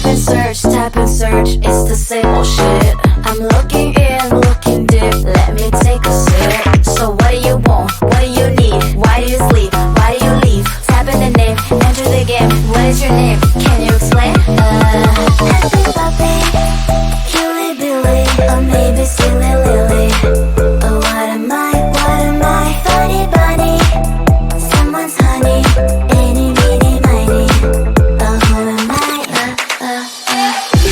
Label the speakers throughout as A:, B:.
A: tap and search, it's the same old shit. I'm looking in, looking deep, let me take a sip. So what do you want? What do you need? Why do you sleep? Why do you leave? Tap in the name, enter the game. What is your name? Can you explain? Happy puppy, Cutie Billy, or maybe Silly Lily. Oh, what am I? What am I? Funny bunny, someone's honey, itty bitty mighty. Oh, who am I?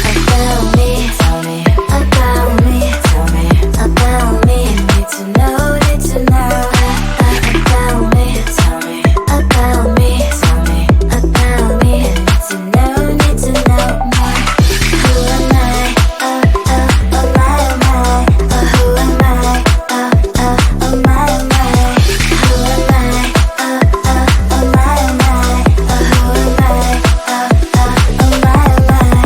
A: About me, tell me. About me, tell me. About me, need to know, need to know. About me, tell me. About me, tell me. About me, need to know, need to know more. Who am I? Oh, oh, oh my, oh my. Oh, who am I? Oh, oh, oh my, oh my. Who am I? Oh, oh, oh my, oh my. Oh, who am I? Oh, oh, oh my, oh my.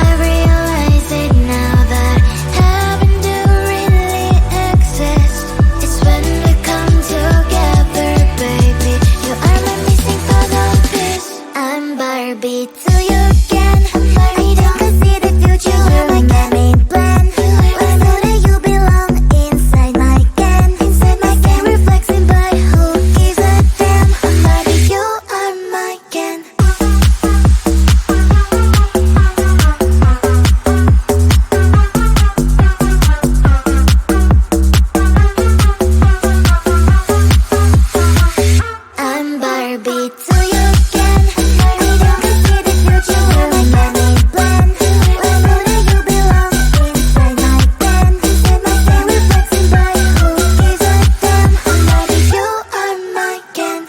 A: I realize it now that heaven do really exist. It's when we come together, baby. You are my missing puzzle piece. I'm Barbie till you can. I don't see the future like my main plan. I know that you belong inside my can. Inside my can, reflecting, but who gives a damn? Barbie, you are my can. I'm Barbie till you can. I don't see the future like my main plan. I know that you belong inside my can. Inside my can, reflecting, but who gives a damn? Barbie, you are my can.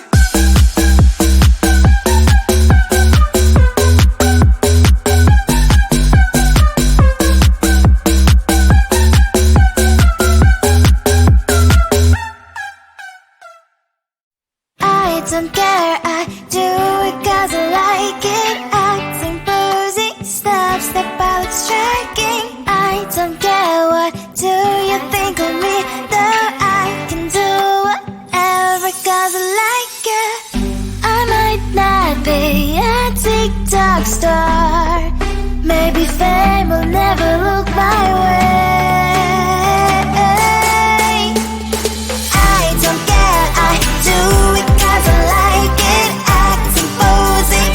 A: I don't care, I do it 'cause I like it. Acting, posing, step out, striking. I don't care, what do you think of me? Though I can do whatever 'cause I like it. I might not be a TikTok star, maybe fame will never look my way. I don't care, I do it 'cause I like it. Acting, posing,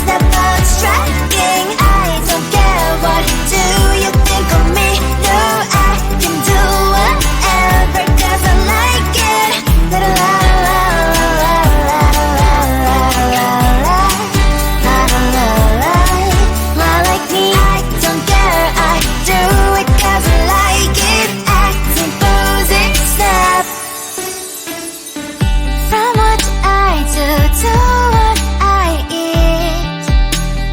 A: step out, striking. I don't care, what do you think of me? No, I can do whatever 'cause I like it. La la la la la la la la la la like me. I don't care, I do it 'cause I like it. Acting, posing, step. From what I do to what I eat,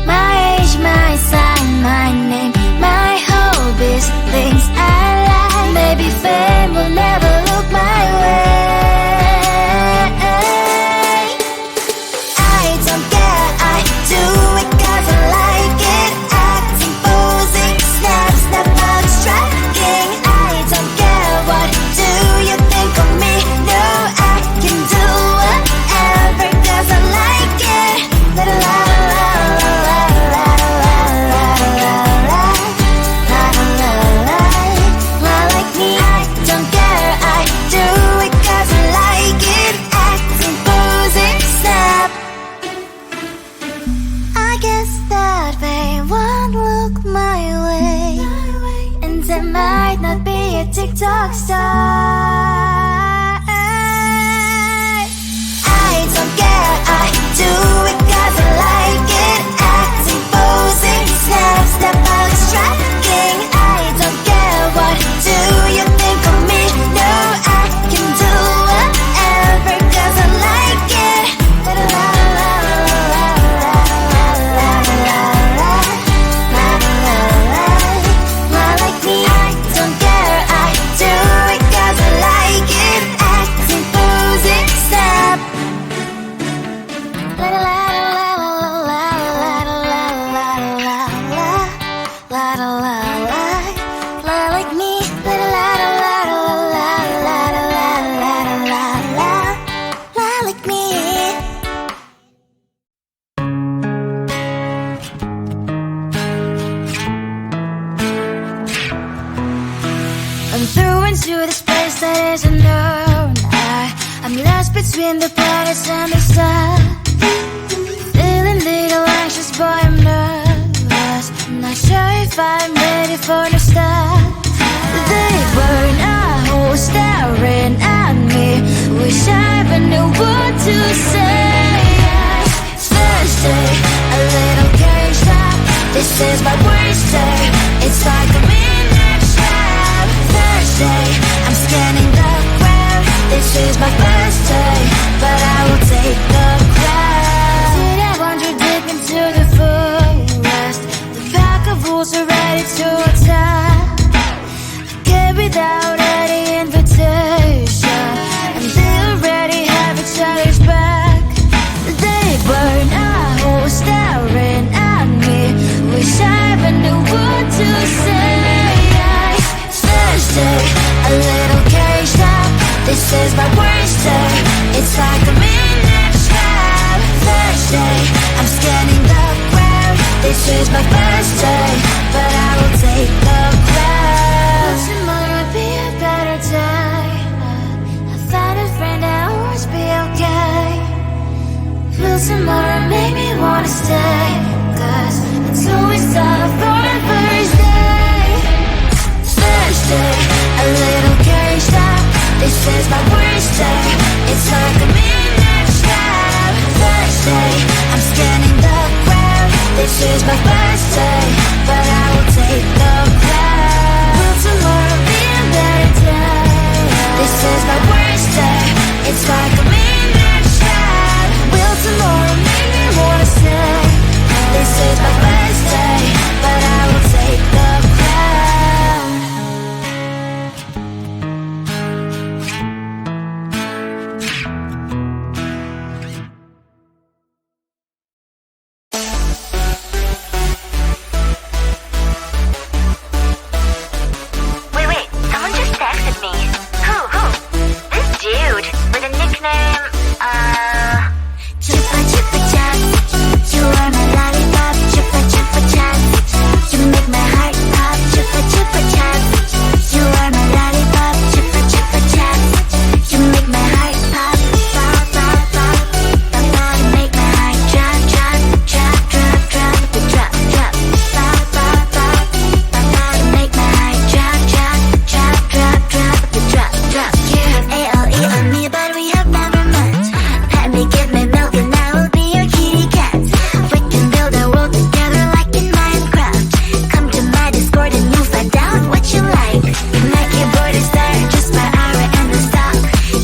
A: my age, my sign, my name, my hobbies, things I like. Maybe fame will never look my way. I don't care, I do it 'cause I like it. Acting, posing, step out, striking. I don't care, what do you think of me? No, I can do whatever 'cause I like it. La la la la la la la la la la la la la la la la la. Like me. I don't care, I do it 'cause I like it. Acting, posing, step out, striking. I don't care, what do you think of me? No, I can do whatever 'cause I like it. La la la la la la la la la la la la la la la la la la la. Like me. I don't care, I do it 'cause I like it. Acting, posing, step out, striking. I don't care, what do you think of me? No, I can do whatever 'cause I like it. La la la la la la la la la la la la la la la la. I guess that they won't look my way, and I might not be a TikTok star. I don't care, I do it 'cause I like it. Acting, posing, step out, striking. I don't care, what do you think of me? No, I can do whatever 'cause I like it. La la la la la la la la la. Like me. I don't care, I do it 'cause I like through into this place that is unknown. I'm lost between the planets and the stars, feeling little anxious, boy, I'm nervous. Not sure if I'm ready for the start. They burn a hole staring at me. Wish I even knew what to say. Thursday, a little cage up. This is my worst day. It's like a midnight trap. Thursday, I'm scanning the ground. This is my first day, but I will take the crowd. Did I wander deep into the forest? The pack of wolves are ready to attack. Came without any invitation, and they already have each other's back. They burn a hole staring at me. Wish I even knew what to say. Thursday, a little caged up. This is my worst day. It's like a midnight trap. Thursday, I'm scanning the ground. This is my first day, but I will take the crowd. Will tomorrow be a better day? I found a friend that will always be okay. Will tomorrow make me wanna stay? Cause it's always tough for a first day. Thursday, a little caged up. This is my worst day. It's like a midnight trap. Thursday, I'm scanning the ground. This is my first day, but I will take the crowd. Will tomorrow be a better day? This is my worst day. It's like a midnight trap. Will tomorrow make me wanna stay? This is my first day, but I will take the crowd.
B: Wait, someone just texted me. Who? This dude with a nickname,
A: Chupa chupa chap, you are my lollipop. Chupa chupa chap, you make my heart pop. Chupa chupa chap, you are my lollipop. Chupa chupa chap, you make my heart pop. Pop pop pop, pop pop. You make my heart drop drop drop drop drop drop drop. Pop pop pop, pop pop. You make my heart drop drop drop drop drop drop drop. You have ALE on me, but we have never met. Let me give me milk and I will be your kitty cat. We can build a world together like in Minecraft. Come to my Discord and you'll find out what you like. My keyboard is there, just my aura and the stock.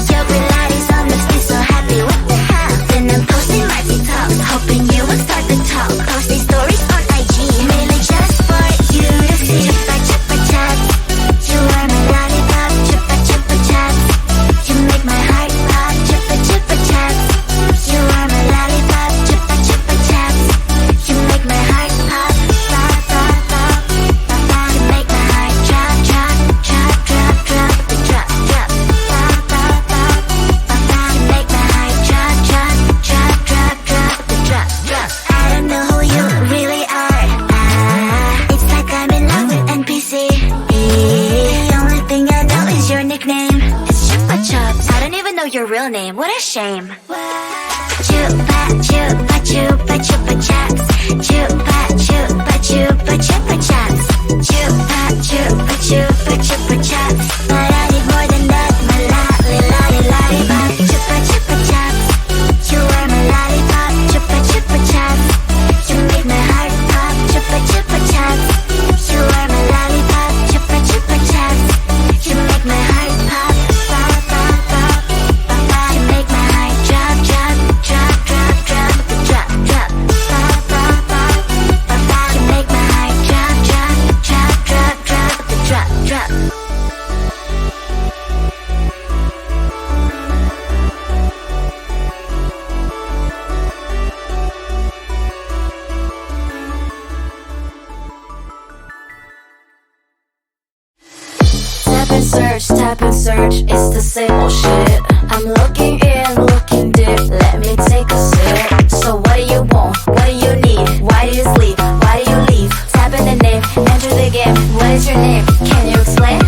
A: Your Pilates on makes me so happy, what the hell? Then I'm posting my TikTok, hoping you will start the talk. Posting stories on IG, mainly just for you to see. Chupa chupa chat, you are my lollipop. Chupa chupa chat, you make my heart pop. Chupa chupa chat, you are my lollipop. Chupa chupa chat, you make my heart pop. Pop pop pop, pop pop. You make my heart drop drop drop drop drop drop drop. Pop pop pop, pop pop. You make my heart drop drop drop drop drop drop drop. I don't know who you really are. It's like I'm in love with NPC. The only thing I know is your nickname. It's Chupa Chups. I don't even know your real name. What a shame. Chupa chupa chupa chupa chaps. Chupa chupa chupa chupa chaps. Chupa chupa chupa chupa chaps. But I need more than that. My lollipop. Chupa chupa chaps, you are my lollipop. Chupa chupa chaps, you make my heart pop. Chupa chupa chaps, you are my lollipop. Chupa chupa chaps, you make my heart pop. Pop pop pop, pop pop. You make my heart drop drop drop drop drop drop drop. Pop pop pop, pop pop. You make my heart drop drop drop drop drop drop drop. Tap and search, it's the same old shit. I'm looking in, looking deep, let me take a sip. So what do you want? What do you need? Why do you sleep? Why do you leave? Tap in the name, enter the game. What is your name? Can you explain?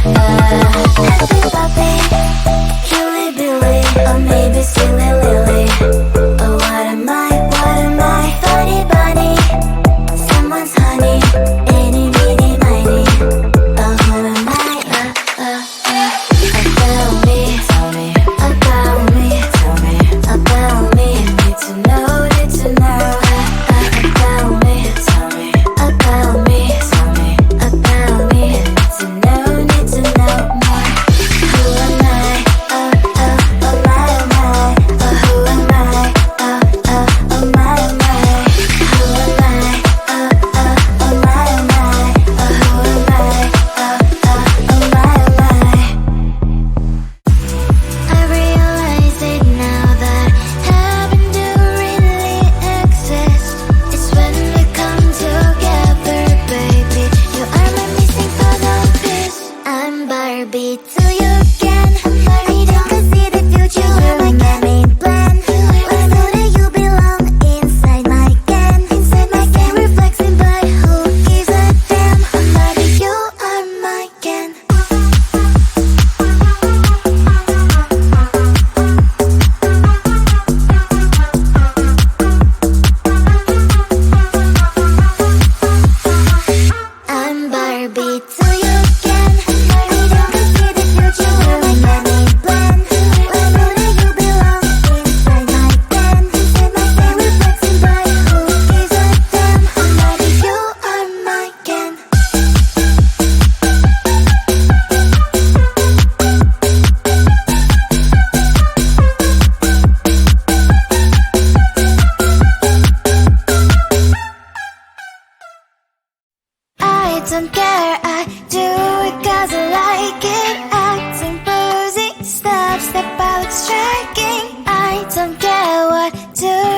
A: don't care, I do it cause I like it. Acting boozy, step out striking. I don't care what, do